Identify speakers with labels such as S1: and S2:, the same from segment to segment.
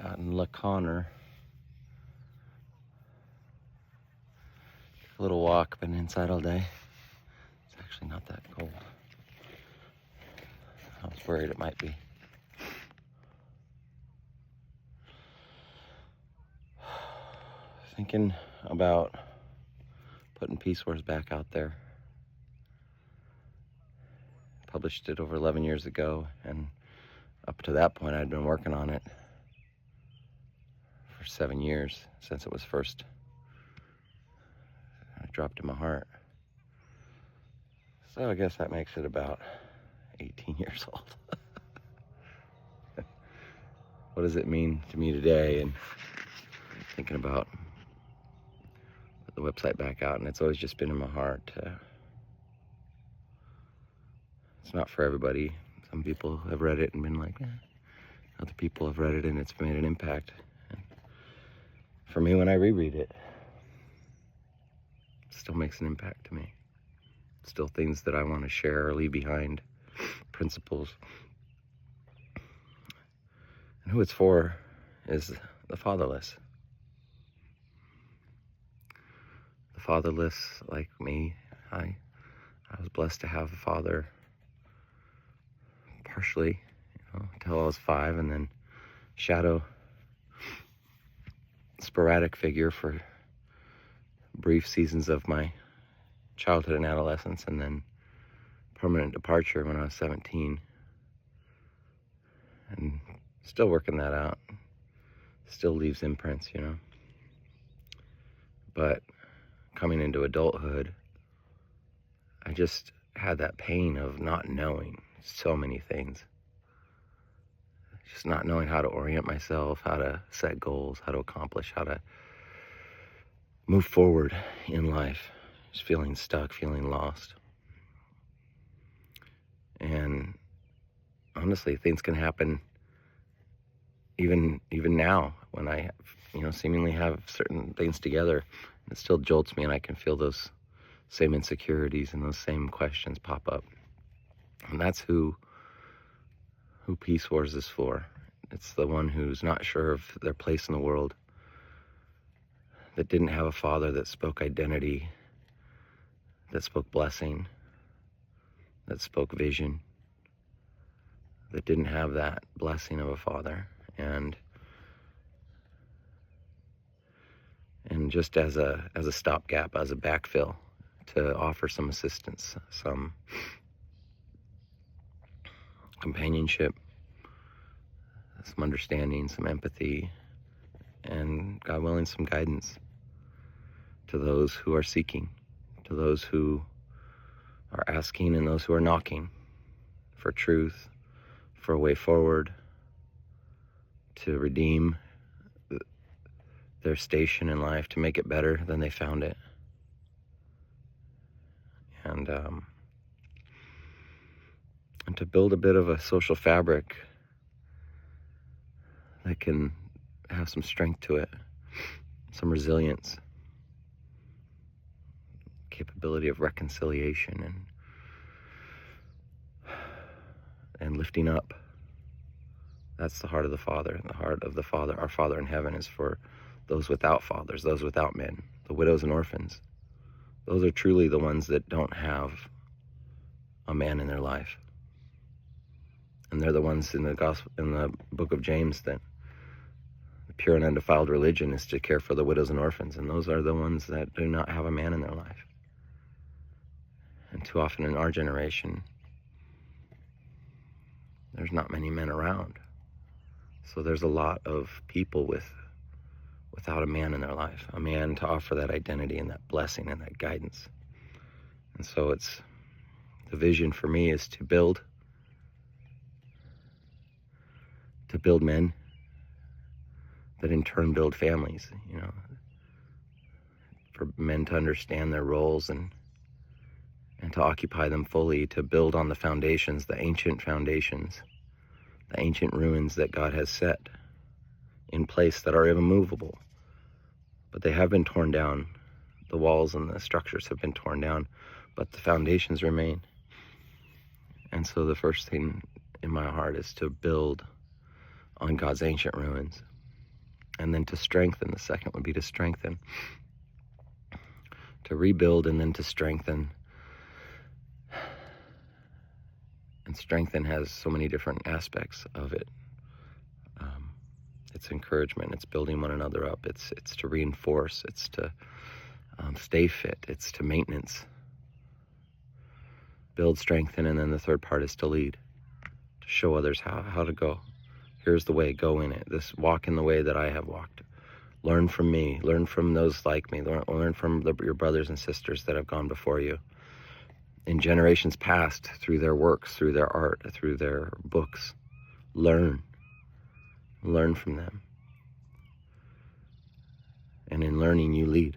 S1: Out in La Conner. A little walk, been inside all day. It's actually not that cold. I was worried it might be. Thinking about putting Peace Wars back out there. Published it over 11 years ago, and up to that point I'd been working on it for 7 years, since it was first dropped in my heart. So I guess that makes it about 18 years old. What does it mean to me today? And thinking about the website back out, and it's always just been in my heart. It's not for everybody. Some people have read it and been like, other people have read it and it's made an impact. And for me, when I reread it, it still makes an impact to me. Still things that I want to share or leave behind, principles. And who it's for is the fatherless. The fatherless, like me. I was blessed to have a father partially, until I was 5, and then shadow, sporadic figure for brief seasons of my childhood and adolescence, and then permanent departure when I was 17. And still working that out. Still leaves imprints, But coming into adulthood, I just had that pain of not knowing so many things. Just not knowing how to orient myself, how to set goals, how to accomplish, how to move forward in life. Just feeling stuck, feeling lost. And honestly, things can happen even now when I, seemingly have certain things together. It still jolts me, and I can feel those same insecurities and those same questions pop up. And that's who Peace Wars is for. It's the one who's not sure of their place in the world, that didn't have a father that spoke identity, that spoke blessing, that spoke vision, that didn't have that blessing of a father. And just as a stopgap, as a backfill, to offer some assistance, some companionship, some understanding, some empathy, and, God willing, some guidance to those who are seeking, to those who are asking, and those who are knocking for truth, for a way forward, to redeem their station in life, to make it better than they found it. And to build a bit of a social fabric that can have some strength to it, some resilience, capability of reconciliation and lifting up. That's the heart of the Father. The heart of the Father, our Father in heaven, is for those without fathers, those without men, the widows and orphans. Those are truly the ones that don't have a man in their life. And they're the ones in the book of James, that the pure and undefiled religion is to care for the widows and orphans. And those are the ones that do not have a man in their life. And too often in our generation, there's not many men around. So there's a lot of people without a man in their life, a man to offer that identity and that blessing and that guidance. And so the vision for me is to build men that in turn build families, for men to understand their roles and to occupy them fully, to build on the foundations, the ancient ruins that God has set in place that are immovable. But they have been torn down. The walls and the structures have been torn down, but the foundations remain. And so the first thing in my heart is to build on God's ancient ruins, and then to strengthen. The second would be to strengthen, to rebuild, and then to strengthen. And strengthen has so many different aspects of it. It's encouragement, it's building one another up, it's to reinforce, it's to stay fit, it's to maintenance. Build, strengthen, and then the third part is to lead, to show others how to go. Here's the way, go in it. This, walk in the way that I have walked. Learn from me, learn from those like me, learn from your brothers and sisters that have gone before you in generations past, through their works, through their art, through their books. Learn from them. And in learning, you lead.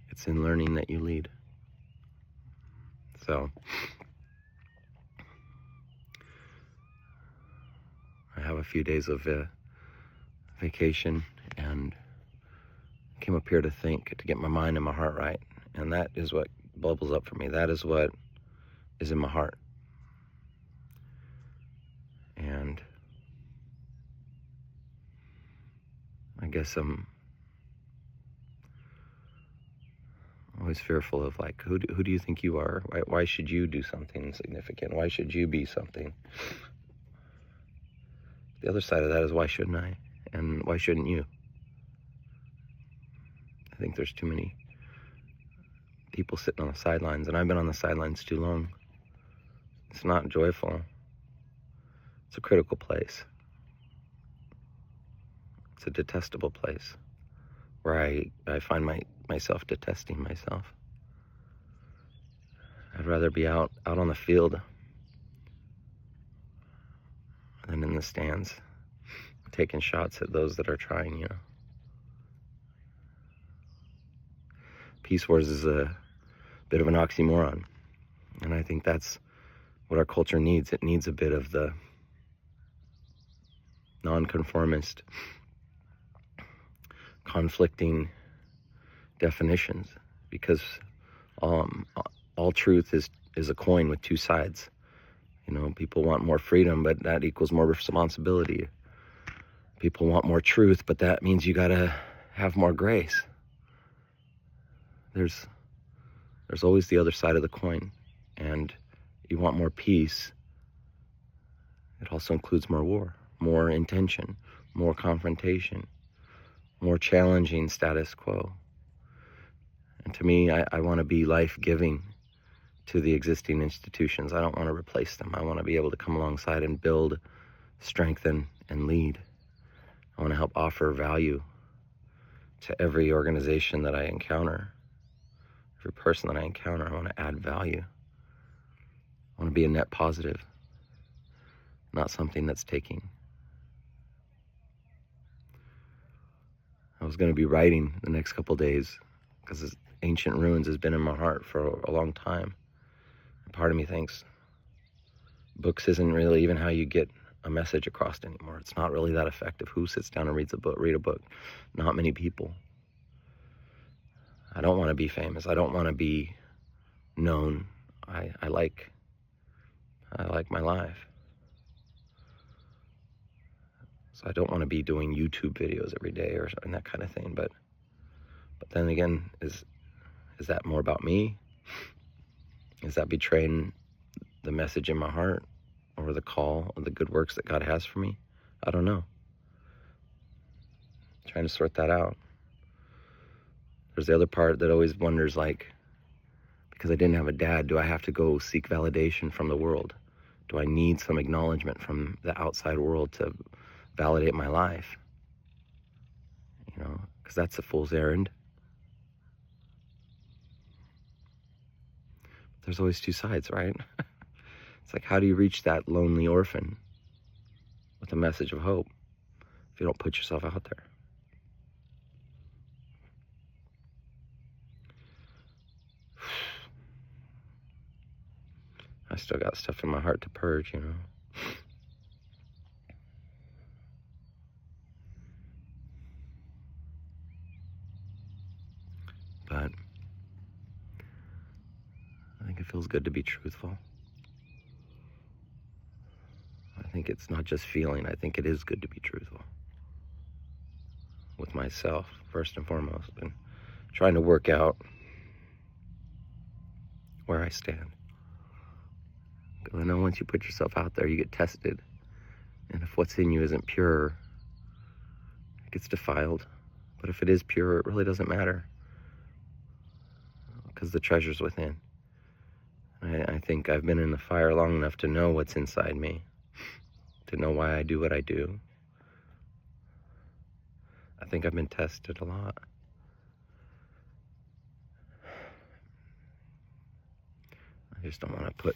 S1: It's in learning that you lead. So I have a few days of vacation, and came up here to think, to get my mind and my heart right. And that is what bubbles up for me. That is what is in my heart. And I guess I'm always fearful of, like, who do you think you are? Why should you do something significant? Why should you be something? The other side of that is, why shouldn't I? And why shouldn't you? I think there's too many people sitting on the sidelines, and I've been on the sidelines too long. It's not joyful. It's a critical place. It's a detestable place where I find myself detesting myself. I'd rather be out on the field than in the stands, taking shots at those that are trying, Peace Wars is a bit of an oxymoron. And I think that's what our culture needs. It needs a bit of the nonconformist, conflicting definitions, because all truth is a coin with two sides. People want more freedom, but that equals more responsibility. People want more truth, but that means you gotta have more grace. There's always the other side of the coin, and you want more peace. It also includes more war, more intention, more confrontation, more challenging status quo. And to me, I want to be life-giving to the existing institutions. I don't want to replace them. I want to be able to come alongside and build, strengthen, and lead. I want to help offer value to every organization that I encounter. Every person that I encounter, I want to add value. I want to be a net positive, not something that's taking. I was going to be writing the next couple days, because Ancient Ruins has been in my heart for a long time. And part of me thinks books isn't really even how you get a message across anymore. It's not really that effective. Who sits down and read a book? Not many people. I don't want to be famous. I don't want to be known. I like my life. So I don't want to be doing YouTube videos every day and that kind of thing. But then again, is that more about me? Is that betraying the message in my heart, or the call of the good works that God has for me? I don't know. I'm trying to sort that out. There's the other part that always wonders, like, because I didn't have a dad, do I have to go seek validation from the world? Do I need some acknowledgement from the outside world to validate my life? Because that's a fool's errand. There's always two sides, right? It's like, how do you reach that lonely orphan with a message of hope if you don't put yourself out there? I still got stuff in my heart to purge, But I think it feels good to be truthful. I think it's not just feeling. I think it is good to be truthful. with myself, first and foremost, and trying to work out where I stand. Because I know once you put yourself out there, you get tested. And if what's in you isn't pure, it gets defiled. But if it is pure, it really doesn't matter. Because the treasure's within. I think I've been in the fire long enough to know what's inside me, to know why I do what I do. I think I've been tested a lot. I just don't want to put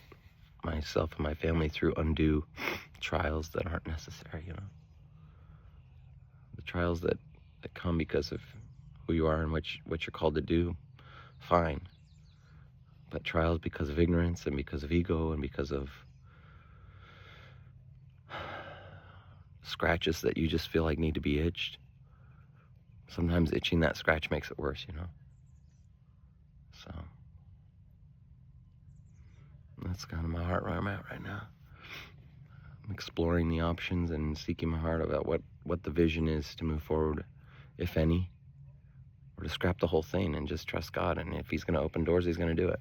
S1: myself and my family through undue trials that aren't necessary, you know. The trials that come because of who you are and what you're called to do, fine. But trials because of ignorance and because of ego and because of scratches that you just feel like need to be itched. Sometimes itching that scratch makes it worse, you know. So that's kind of my heart where I'm at right now. I'm exploring the options and seeking my heart about what the vision is to move forward, if any, or to scrap the whole thing and just trust God. And if He's going to open doors, He's going to do it.